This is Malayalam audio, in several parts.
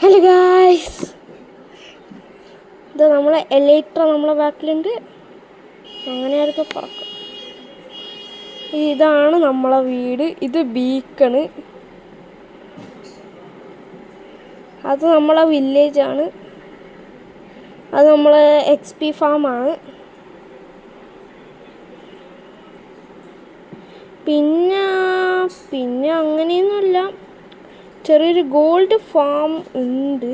ഹലോ ഗായ്സ്, ഇത് നമ്മളെ എലൈട്ര നമ്മളെ ബാക്കിലുണ്ട്. അങ്ങനെയായിരുന്നു പറക്കും. ഇതാണ് നമ്മളെ വീട്. ഇത് ബീക്കണ്. അത് നമ്മളെ വില്ലേജാണ്. അത് നമ്മളെ XP ഫാമാണ്. പിന്നെ അങ്ങനെയൊന്നുമില്ല, ചെറിയൊരു ഗോൾഡ് ഫാം ഉണ്ട്.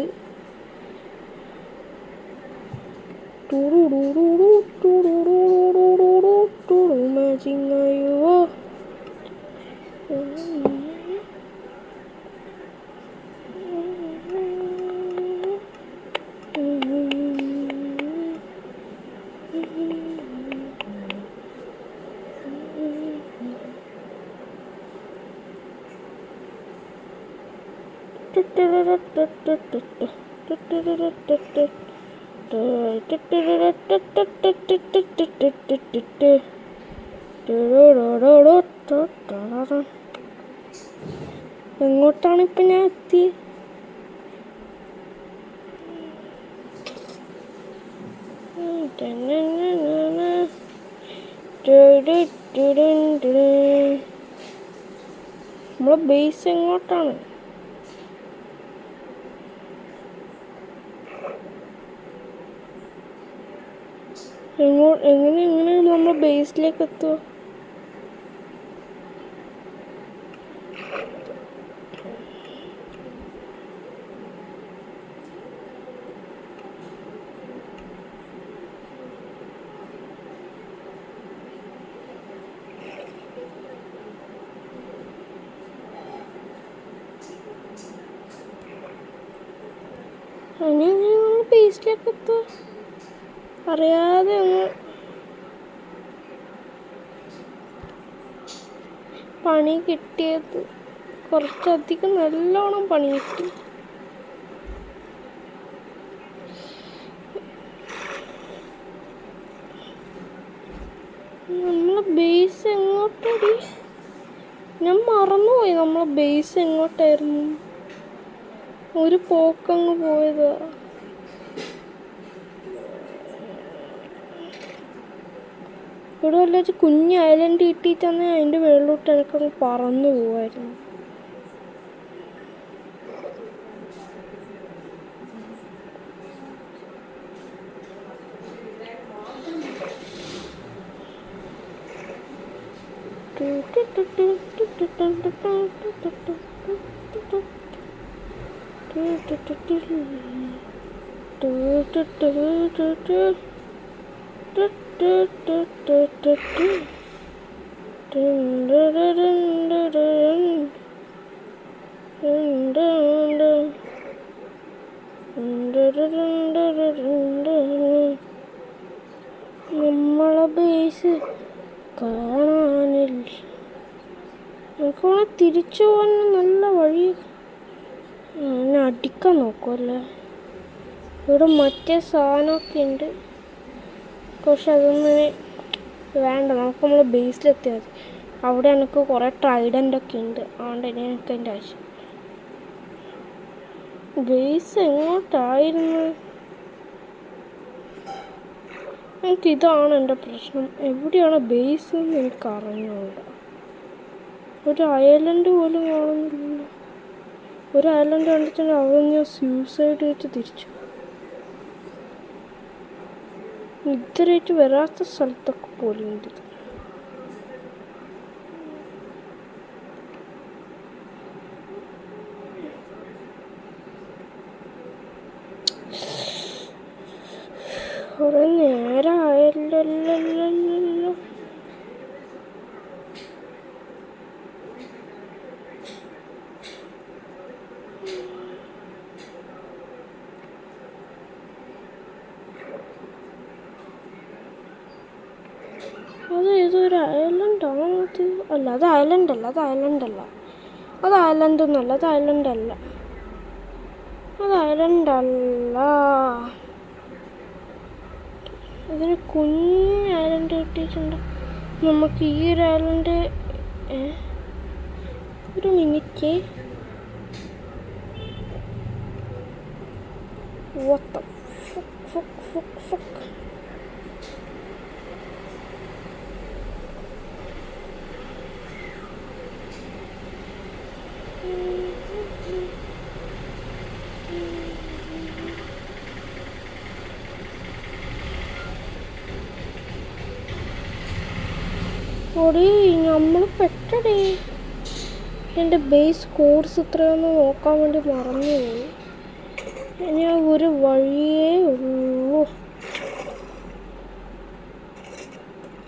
എങ്ങോട്ടാണ് ഇപ്പം ഞാൻ എത്തിയത്? നമ്മളെ ബേസ് എങ്ങോട്ടാണ്? എങ്ങനെ നമ്മൾ ബേസിലേക്ക് എത്തുക? നമ്മൾ ബേസിലേക്ക് എത്തുക അറിയാതെ ഒന്ന് പണി കിട്ടിയത് കുറച്ചധികം നല്ലോണം പണി കിട്ടി. നമ്മളെ ബേസ് എങ്ങോട്ടടി? ഞാൻ മറന്നുപോയി നമ്മളെ ബേസ് എങ്ങോട്ടായിരുന്നു. ഒരു പോക്കങ്ങ് പോയതാ. ഇവിടെ വല്ലൊരു കുഞ്ഞ് ഐലൻഡ് കിട്ടിയിട്ടെന്ന് അതിൻ്റെ വെള്ളോട്ട് എനിക്കങ്ങ് പറന്നു പോവായിരുന്നു. നമ്മളെ ബേസ് കാണാനില്ല. നമുക്ക് തിരിച്ചു പോകാൻ നല്ല വഴി. എന്നെ അടിക്കാൻ നോക്കുമല്ലേ. ഇവിടെ മറ്റേ സാധനമൊക്കെ ഉണ്ട്, പക്ഷെ അതൊന്നും വേണ്ട. നമുക്ക് നമ്മളെ ബേസിലെത്തിയാൽ മതി. അവിടെ എനിക്ക് കുറേ ട്രൈഡൻ്റൊക്കെ ഉണ്ട്, അതുകൊണ്ട് ഇനി എനിക്ക് അതിൻ്റെ ആവശ്യം. ബേസ് എങ്ങോട്ടായിരുന്നു? എനിക്കിതാണ് എൻ്റെ പ്രശ്നം. എവിടെയാണ് ബേസ് എന്ന് എനിക്ക് അറിഞ്ഞുകൂടാ. ഒരു ഐലൻഡ് പോലും കാണുന്നില്ല. ഒരു ഐലൻഡ് കണ്ടിട്ടുണ്ട്, അവിടെ ഞാൻ സൂസൈഡ് വെച്ച് തിരിച്ചു. ഇതുവരെയായിട്ട് വരാത്ത സ്ഥലത്തൊക്കെ പോലും ഉണ്ട്. കുറെ നേരമായല്ലോ. അത് ഏതൊരു ഐലൻഡാണ് അത്? അല്ല, അത് ഐലൻഡല്ല. അത് ഐലൻഡല്ല. ഇതിന് കുഞ്ഞ് ഐലൻഡ് കിട്ടിയിട്ടുണ്ട്. നമുക്ക് ഈ ഒരു ഐലൻഡ് ഒരു മിനിറ്റ്. What the fuck. ഓടി നമ്മൾ പെട്ടടേ. എൻ്റെ ബേസ് കോഴ്സ് ഇത്രയൊന്നും നോക്കാൻ വേണ്ടി മറന്നുപോയി. ഇനി ഒരു വഴിയേ ഉള്ളൂ.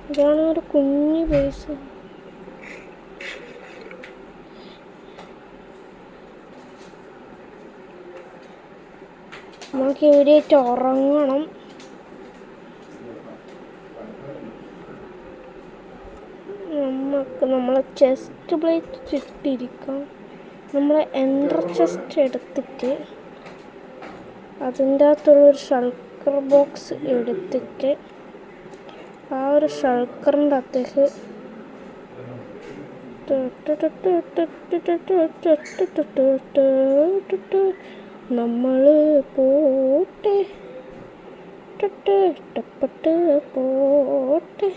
ഇതാണ് ഒരു കുഞ്ഞു ബേസ്. നമുക്ക് ഇവിടെയായിട്ട് ഉറങ്ങണം. നമുക്ക് നമ്മളെ ചെസ്റ്റ് പ്ലേറ്റ് ചുറ്റിരിക്കാം. നമ്മൾ എൻട്ര ചെസ്റ്റ് എടുത്തിട്ട് അതിൻ്റെ അകത്തുള്ളൊരു ഷൾക്കർ ബോക്സ് എടുത്തിട്ട് ആ ഒരു ഷൾക്കറിൻ്റെ അകത്തേക്ക് നമ്മൾ പോട്ടെ പോട്ടെ.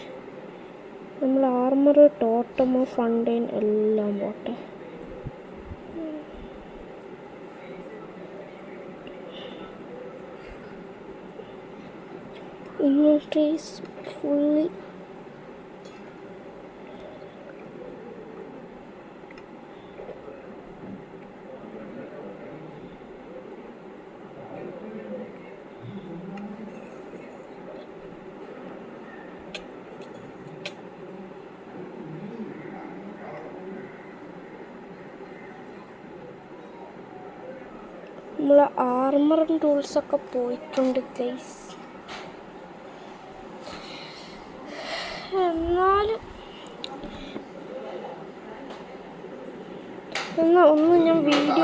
നമ്മൾ ആർമർ, ടോട്ടമോ, ഫണ്ടൈൻ എല്ലാം പോട്ടെ. ഇൻവെന്ററീസ് ഫുള്ളി നമ്മൾ ആർമറും ടൂൾസൊക്കെ പോയിട്ടുണ്ട് ഗൈസ്. എന്നാൽ ഒന്ന് ഞാൻ വീഡിയോ